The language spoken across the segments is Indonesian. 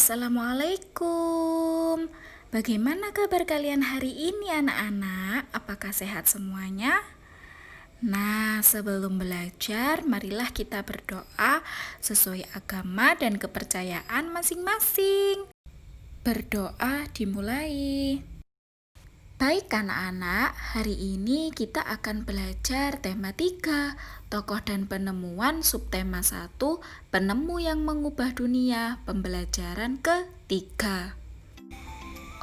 Assalamualaikum. Bagaimana kabar kalian hari ini anak-anak? Apakah sehat semuanya? Nah, sebelum belajar, marilah kita berdoa sesuai agama dan kepercayaan masing-masing. Berdoa dimulai. Baik anak-anak, hari ini kita akan belajar tema 3, tokoh dan penemuan, subtema 1, penemu yang mengubah dunia, pembelajaran ketiga.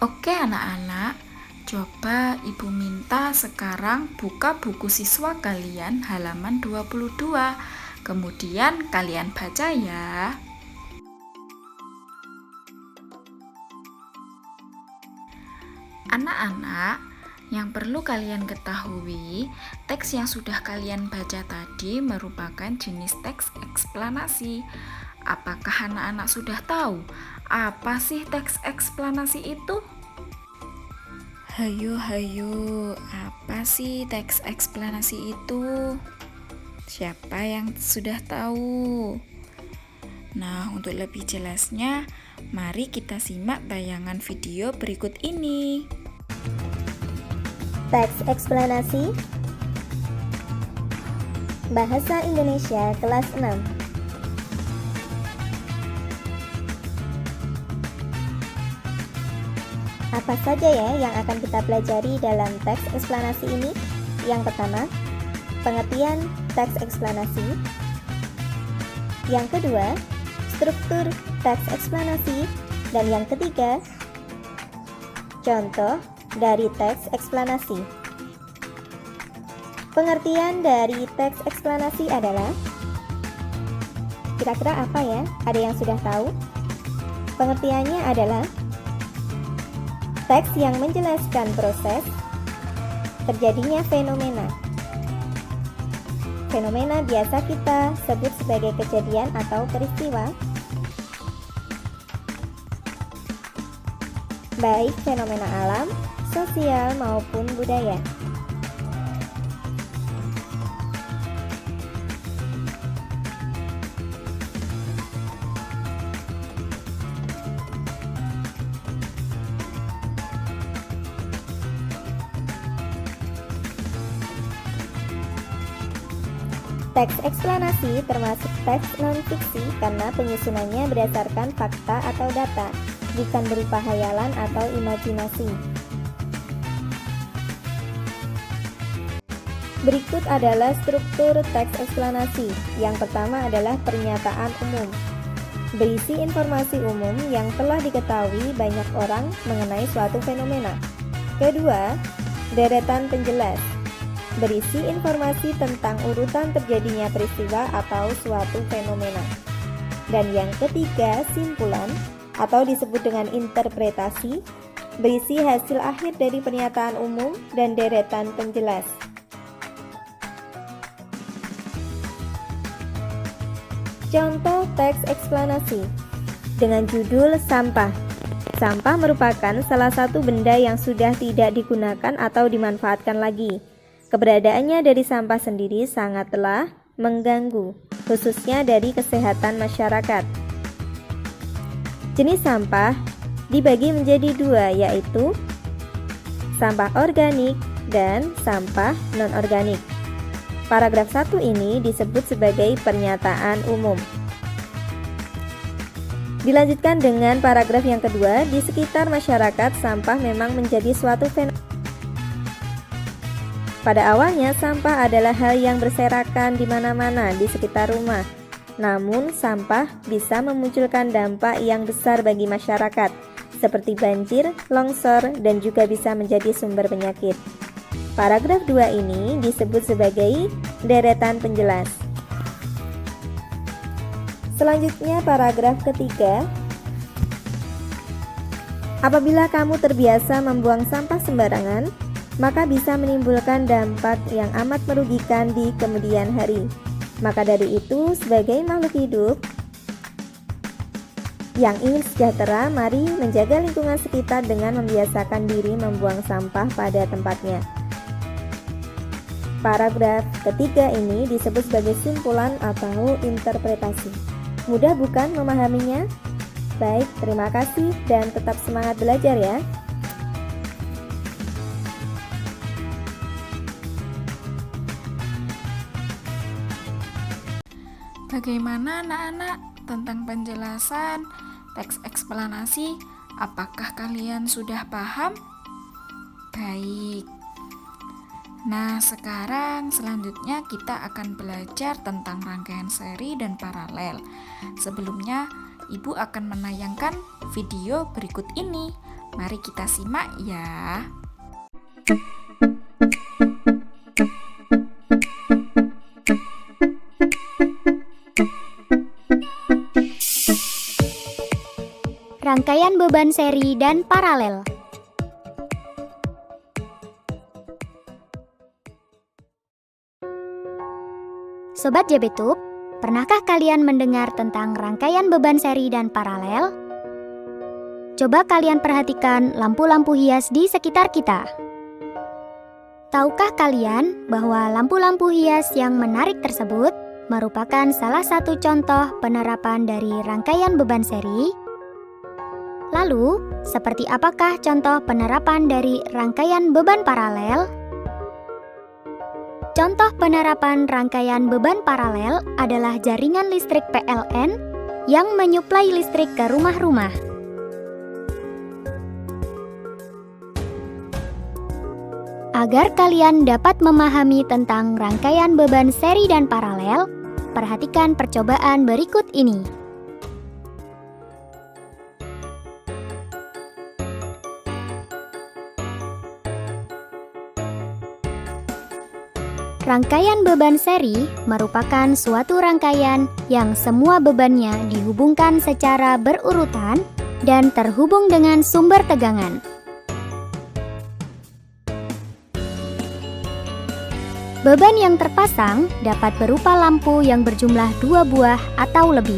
Oke anak-anak, coba ibu minta sekarang buka buku siswa kalian halaman 22. Kemudian kalian baca ya. Anak-anak, yang perlu kalian ketahui, teks yang sudah kalian baca tadi merupakan jenis teks eksplanasi. Apakah anak-anak sudah tahu apa sih teks eksplanasi itu? Hayo, apa sih teks eksplanasi itu? Siapa yang sudah tahu? Nah, untuk lebih jelasnya, mari kita simak tayangan video berikut ini. Teks eksplanasi Bahasa Indonesia kelas 6. Apa saja ya yang akan kita pelajari dalam teks eksplanasi ini? Yang pertama, pengertian teks eksplanasi. Yang kedua, struktur teks eksplanasi. Dan yang ketiga, contoh dari teks eksplanasi. Pengertian dari teks eksplanasi adalah, kira-kira apa ya? Ada yang sudah tahu? Pengertiannya adalah teks yang menjelaskan proses terjadinya fenomena. Fenomena biasa kita sebut sebagai kejadian atau peristiwa, baik fenomena alam, sosial maupun budaya. Teks eksplanasi termasuk teks non-fiksi karena penyusunannya berdasarkan fakta atau data, bukan berupa hayalan atau imajinasi. Berikut adalah struktur teks eksplanasi. Yang pertama adalah pernyataan umum. Berisi informasi umum yang telah diketahui banyak orang mengenai suatu fenomena. Kedua, deretan penjelas. Berisi informasi tentang urutan terjadinya peristiwa atau suatu fenomena. Dan yang ketiga, simpulan atau disebut dengan interpretasi. Berisi hasil akhir dari pernyataan umum dan deretan penjelas. Contoh teks eksplanasi dengan judul sampah. Sampah merupakan salah satu benda yang sudah tidak digunakan atau dimanfaatkan lagi. Keberadaannya dari sampah sendiri sangatlah mengganggu, khususnya dari kesehatan masyarakat. Jenis sampah dibagi menjadi dua, yaitu sampah organik dan sampah non-organik. Paragraf 1 ini disebut sebagai pernyataan umum. Dilanjutkan dengan paragraf yang kedua, di sekitar masyarakat sampah memang menjadi suatu fenomena. Pada awalnya sampah adalah hal yang berserakan di mana-mana di sekitar rumah. Namun sampah bisa memunculkan dampak yang besar bagi masyarakat, seperti banjir, longsor, dan juga bisa menjadi sumber penyakit. Paragraf 2 ini disebut sebagai deretan penjelas. Selanjutnya paragraf ketiga. Apabila kamu terbiasa membuang sampah sembarangan, maka bisa menimbulkan dampak yang amat merugikan di kemudian hari. Maka dari itu, sebagai makhluk hidup yang ingin sejahtera, mari menjaga lingkungan sekitar dengan membiasakan diri membuang sampah pada tempatnya. Paragraf ketiga ini disebut sebagai simpulan atau interpretasi. Mudah bukan memahaminya? Baik, terima kasih dan tetap semangat belajar ya. Bagaimana anak-anak tentang penjelasan teks eksplanasi? Apakah kalian sudah paham? Baik. Nah, sekarang selanjutnya kita akan belajar tentang rangkaian seri dan paralel. Sebelumnya, Ibu akan menayangkan video berikut ini. Mari kita simak ya. Rangkaian beban seri dan paralel. Sobat JBTube, pernahkah kalian mendengar tentang rangkaian beban seri dan paralel? Coba kalian perhatikan lampu-lampu hias di sekitar kita. Tahukah kalian bahwa lampu-lampu hias yang menarik tersebut merupakan salah satu contoh penerapan dari rangkaian beban seri? Lalu, seperti apakah contoh penerapan dari rangkaian beban paralel? Contoh penerapan rangkaian beban paralel adalah jaringan listrik PLN yang menyuplai listrik ke rumah-rumah. Agar kalian dapat memahami tentang rangkaian beban seri dan paralel, perhatikan percobaan berikut ini. Rangkaian beban seri merupakan suatu rangkaian yang semua bebannya dihubungkan secara berurutan dan terhubung dengan sumber tegangan. Beban yang terpasang dapat berupa lampu yang berjumlah 2 buah atau lebih.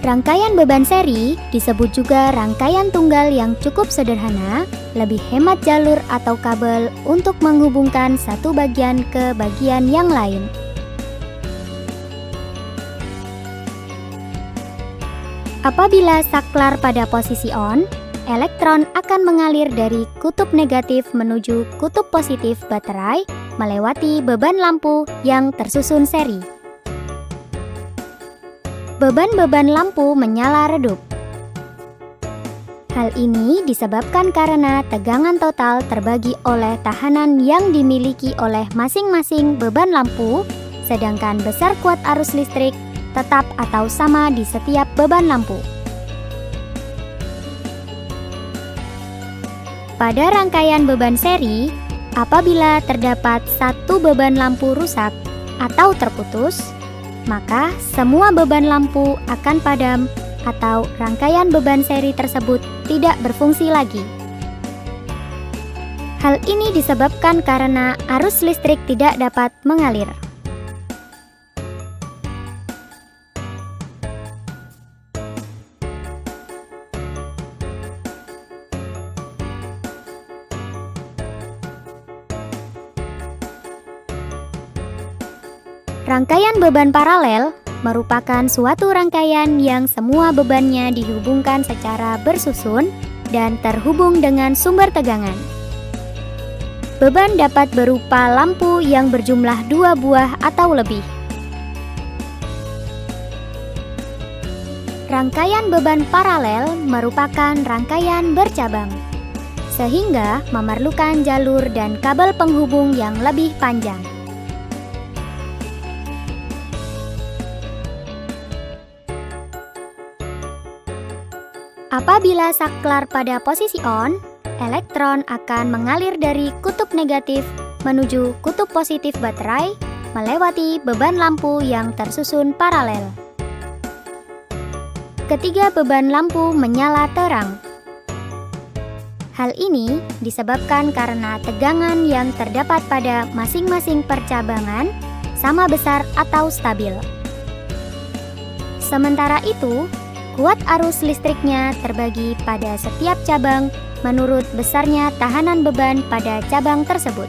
Rangkaian beban seri disebut juga rangkaian tunggal yang cukup sederhana, lebih hemat jalur atau kabel untuk menghubungkan satu bagian ke bagian yang lain. Apabila saklar pada posisi on, elektron akan mengalir dari kutub negatif menuju kutub positif baterai melewati beban lampu yang tersusun seri. Beban-beban lampu menyala redup. Hal ini disebabkan karena tegangan total terbagi oleh tahanan yang dimiliki oleh masing-masing beban lampu, sedangkan besar kuat arus listrik tetap atau sama di setiap beban lampu. Pada rangkaian beban seri, apabila terdapat satu beban lampu rusak atau terputus, maka semua beban lampu akan padam atau rangkaian beban seri tersebut tidak berfungsi lagi. Hal ini disebabkan karena arus listrik tidak dapat mengalir. Rangkaian beban paralel merupakan suatu rangkaian yang semua bebannya dihubungkan secara bersusun dan terhubung dengan sumber tegangan. Beban dapat berupa lampu yang berjumlah 2 buah atau lebih. Rangkaian beban paralel merupakan rangkaian bercabang, sehingga memerlukan jalur dan kabel penghubung yang lebih panjang. Apabila saklar pada posisi on, elektron akan mengalir dari kutub negatif menuju kutub positif baterai melewati beban lampu yang tersusun paralel. Ketiga beban lampu menyala terang. Hal ini disebabkan karena tegangan yang terdapat pada masing-masing percabangan sama besar atau stabil. Sementara itu, kuat arus listriknya terbagi pada setiap cabang menurut besarnya tahanan beban pada cabang tersebut.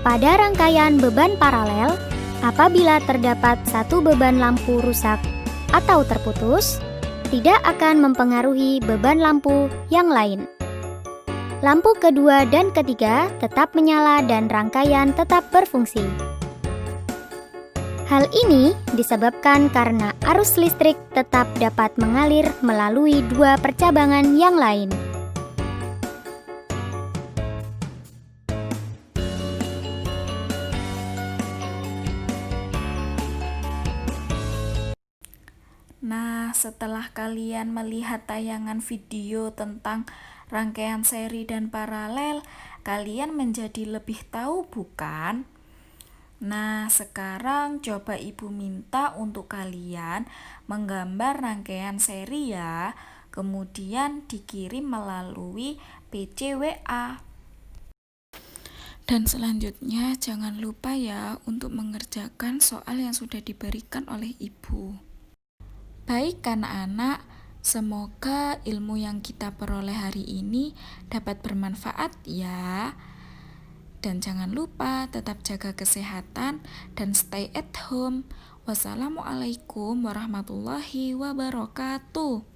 Pada rangkaian beban paralel, Apabila terdapat satu beban lampu rusak atau terputus, tidak akan mempengaruhi beban lampu yang lain. Lampu kedua dan ketiga tetap menyala dan rangkaian tetap berfungsi. Hal ini disebabkan karena arus listrik tetap dapat mengalir melalui dua percabangan yang lain. Nah, setelah kalian melihat tayangan video tentang rangkaian seri dan paralel, kalian menjadi lebih tahu, bukan? Nah, sekarang coba Ibu minta untuk kalian menggambar rangkaian seri ya, kemudian dikirim melalui PCWA. Dan selanjutnya jangan lupa ya untuk mengerjakan soal yang sudah diberikan oleh Ibu. Baik anak-anak, semoga ilmu yang kita peroleh hari ini dapat bermanfaat ya. Dan jangan lupa tetap jaga kesehatan dan stay at home. Wassalamualaikum warahmatullahi wabarakatuh.